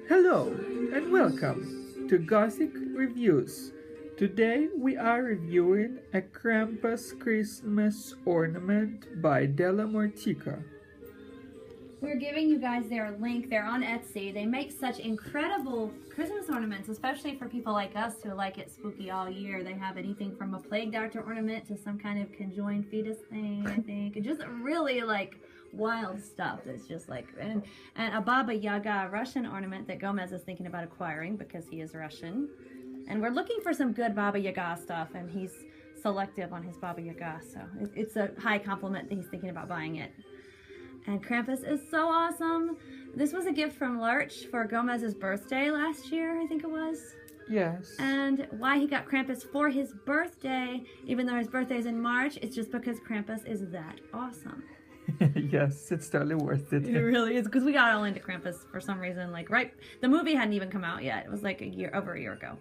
Hello and welcome to Gothic Reviews. Today we are reviewing a Krampus Christmas ornament by Dellamorteco. We're giving you guys their link. They're on Etsy. They make such incredible Christmas ornaments, especially for people like us who like it spooky all year. They have anything from a plague doctor ornament to some kind of conjoined fetus thing, I think. And just really like wild stuff that's just like, and a Baba Yaga Russian ornament that Gomez is thinking about acquiring because he is Russian. And we're looking for some good Baba Yaga stuff, and he's selective on his Baba Yaga, so it's a high compliment that he's thinking about buying it. And Krampus is so awesome. This was a gift from Lurch for Gomez's birthday last year, I think it was. Yes. And why he got Krampus for his birthday, even though his birthday is in March, it's just because Krampus is that awesome. Yes, it's totally worth it. It really is, because we got all into Krampus for some reason. Like, right, the movie hadn't even come out yet. It was like over a year ago.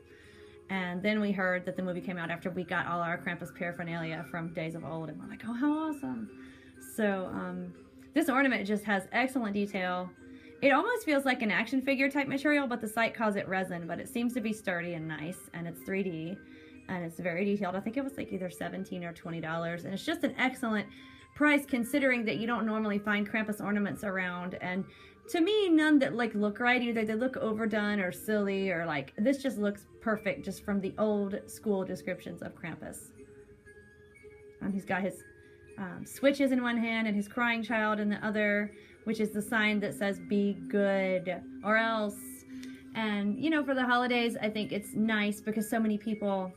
And then we heard that the movie came out after we got all our Krampus paraphernalia from Days of Old, and we're like, oh, how awesome. So, this ornament just has excellent detail. It almost feels like an action figure type material, but the site calls it resin, but it seems to be sturdy and nice, and it's 3D, and it's very detailed. I think it was like either $17 or $20, and it's just an excellent price considering that you don't normally find Krampus ornaments around, and to me, none that like look right. Either they look overdone or silly, or like, this just looks perfect just from the old school descriptions of Krampus. And he's got his switches in one hand and his crying child in the other, which is the sign that says be good or else. And you know, for the holidays, I think it's nice because so many people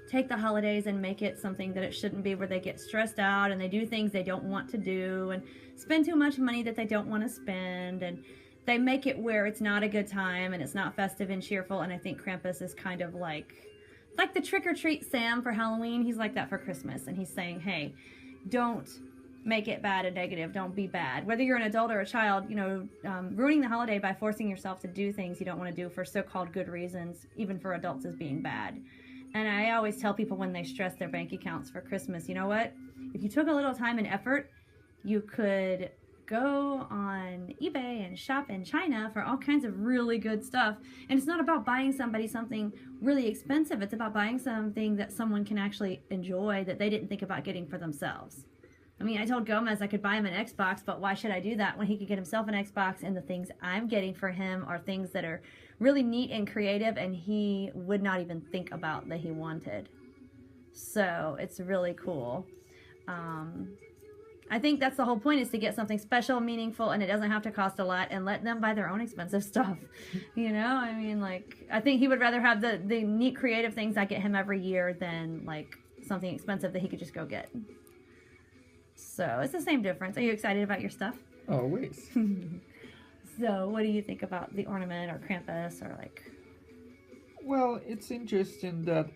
take the holidays and make it something that it shouldn't be, where they get stressed out and they do things they don't want to do and spend too much money that they don't want to spend, and they make it where it's not a good time and it's not festive and cheerful. And I think Krampus is kind of like the trick-or-treat Sam for Halloween. He's like that for Christmas, and he's saying, hey, don't make it bad and negative. Don't be bad. Whether you're an adult or a child, you know, ruining the holiday by forcing yourself to do things you don't want to do for so-called good reasons, even for adults, is being bad. And I always tell people when they stress their bank accounts for Christmas, you know what? If you took a little time and effort, you could go on eBay and shop in China for all kinds of really good stuff. And it's not about buying somebody something really expensive. It's about buying something that someone can actually enjoy that they didn't think about getting for themselves. I mean, I told Gomez I could buy him an Xbox, but why should I do that when he could get himself an Xbox, and the things I'm getting for him are things that are really neat and creative and he would not even think about that he wanted. So it's really cool. I think that's the whole point, is to get something special, meaningful, and it doesn't have to cost a lot, and let them buy their own expensive stuff. You know, I mean, like, I think he would rather have the neat creative things I get him every year than like something expensive that he could just go get. So it's the same difference. Are you excited about your stuff? Always. So what do you think about the ornament or Krampus or like? Well, it's interesting that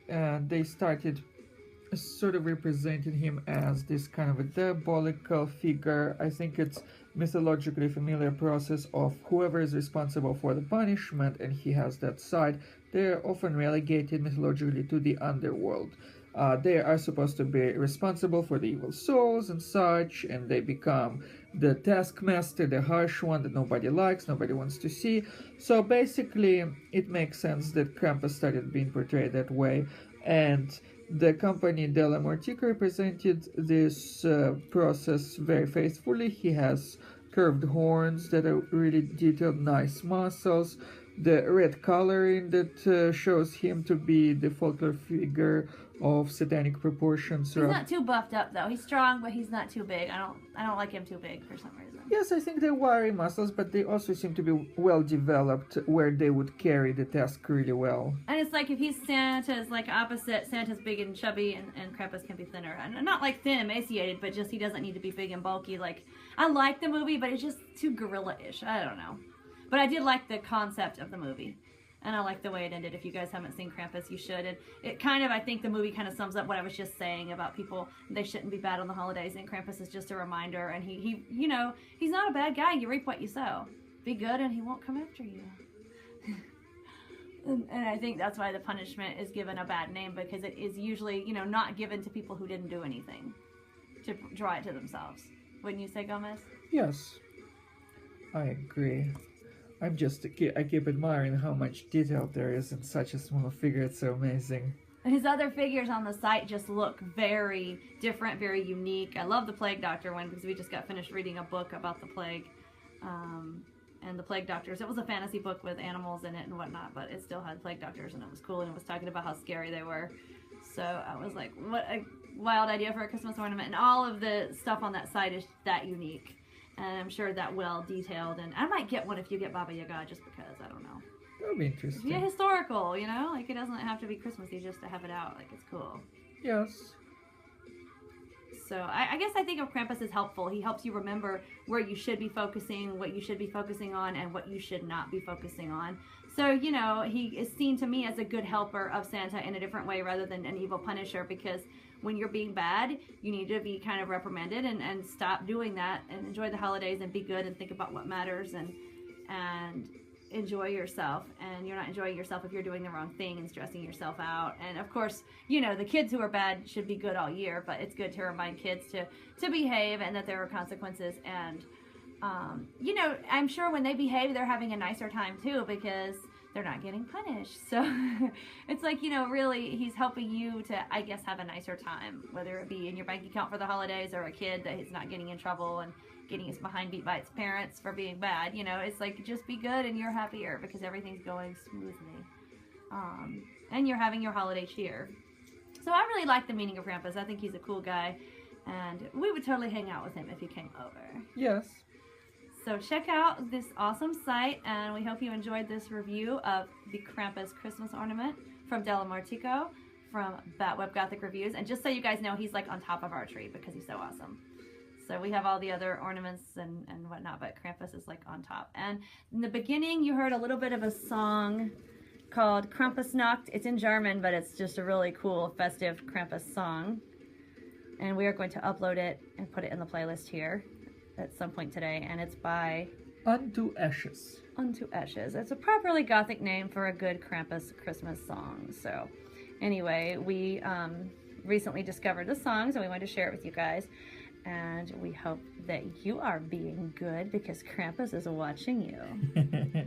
they started sort of representing him as this kind of a diabolical figure. I think it's mythologically familiar process of whoever is responsible for the punishment, and he has that side. They're often relegated mythologically to the underworld. They are supposed to be responsible for the evil souls and such, and they become the taskmaster, the harsh one that nobody likes, nobody wants to see. So basically, it makes sense that Krampus started being portrayed that way, and the company Dellamorteco represented this process very faithfully. He has curved horns that are really detailed, nice muscles, the red coloring that shows him to be the folklore figure of satanic proportions. He's not too buffed up though. He's strong, but he's not too big. I don't like him too big for some reason. Yes, I think they're wiry muscles, but they also seem to be well developed, where they would carry the task really well. And it's like if he's Santa's like opposite, Santa's big and chubby, and Krampus can be thinner. And not like thin, emaciated, but just he doesn't need to be big and bulky. Like, I like the movie, but it's just too gorilla-ish. I don't know. But I did like the concept of the movie. And I like the way it ended. If you guys haven't seen Krampus, you should. And it kind of, I think the movie kind of sums up what I was just saying about people, they shouldn't be bad on the holidays. And Krampus is just a reminder. And he you know, he's not a bad guy. You reap what you sow. Be good and he won't come after you. And I think that's why the punishment is given a bad name, because it is usually, you know, not given to people who didn't do anything to draw it to themselves. Wouldn't you say, Gomez? Yes, I agree. I keep admiring how much detail there is in such a small figure. It's so amazing. His other figures on the site just look very different, very unique. I love the Plague Doctor one because we just got finished reading a book about the plague and the Plague Doctors. It was a fantasy book with animals in it and whatnot, but it still had Plague Doctors, and it was cool, and it was talking about how scary they were. So I was like, what a wild idea for a Christmas ornament. And all of the stuff on that site is that unique. And I'm sure that well detailed. And I might get one if you get Baba Yaga, just because, I don't know. That would be interesting. Yeah, historical, you know? Like, it doesn't have to be Christmassy just to have it out. Like, it's cool. Yes. So, I guess I think of Krampus as helpful. He helps you remember where you should be focusing, what you should be focusing on, and what you should not be focusing on. So, you know, he is seen to me as a good helper of Santa in a different way rather than an evil punisher, because when you're being bad, you need to be kind of reprimanded and stop doing that and enjoy the holidays and be good and think about what matters and enjoy yourself. And you're not enjoying yourself if you're doing the wrong thing and stressing yourself out. And of course, you know, the kids who are bad should be good all year, but it's good to remind kids to behave and that there are consequences. And you know, I'm sure when they behave, they're having a nicer time too, because they're not getting punished. So it's like, you know, really he's helping you to, I guess, have a nicer time, whether it be in your bank account for the holidays or a kid that is not getting in trouble and getting his behind beat by its parents for being bad. You know, it's like, just be good and you're happier because everything's going smoothly. And you're having your holiday cheer. So I really like the meaning of Krampus. I think he's a cool guy, and we would totally hang out with him if he came over. Yes. So check out this awesome site, and we hope you enjoyed this review of the Krampus Christmas ornament from Dellamorteco from Batweb Gothic Reviews. And just so you guys know, he's like on top of our tree because he's so awesome. So we have all the other ornaments and whatnot, but Krampus is like on top. And in the beginning, you heard a little bit of a song called Krampusnacht. It's in German, but it's just a really cool, festive Krampus song. And we are going to upload it and put it in the playlist here at some point today. And it's by Unto Ashes. Unto Ashes. It's a properly Gothic name for a good Krampus Christmas song. So anyway, we recently discovered the song, so we wanted to share it with you guys. And we hope that you are being good because Krampus is watching you.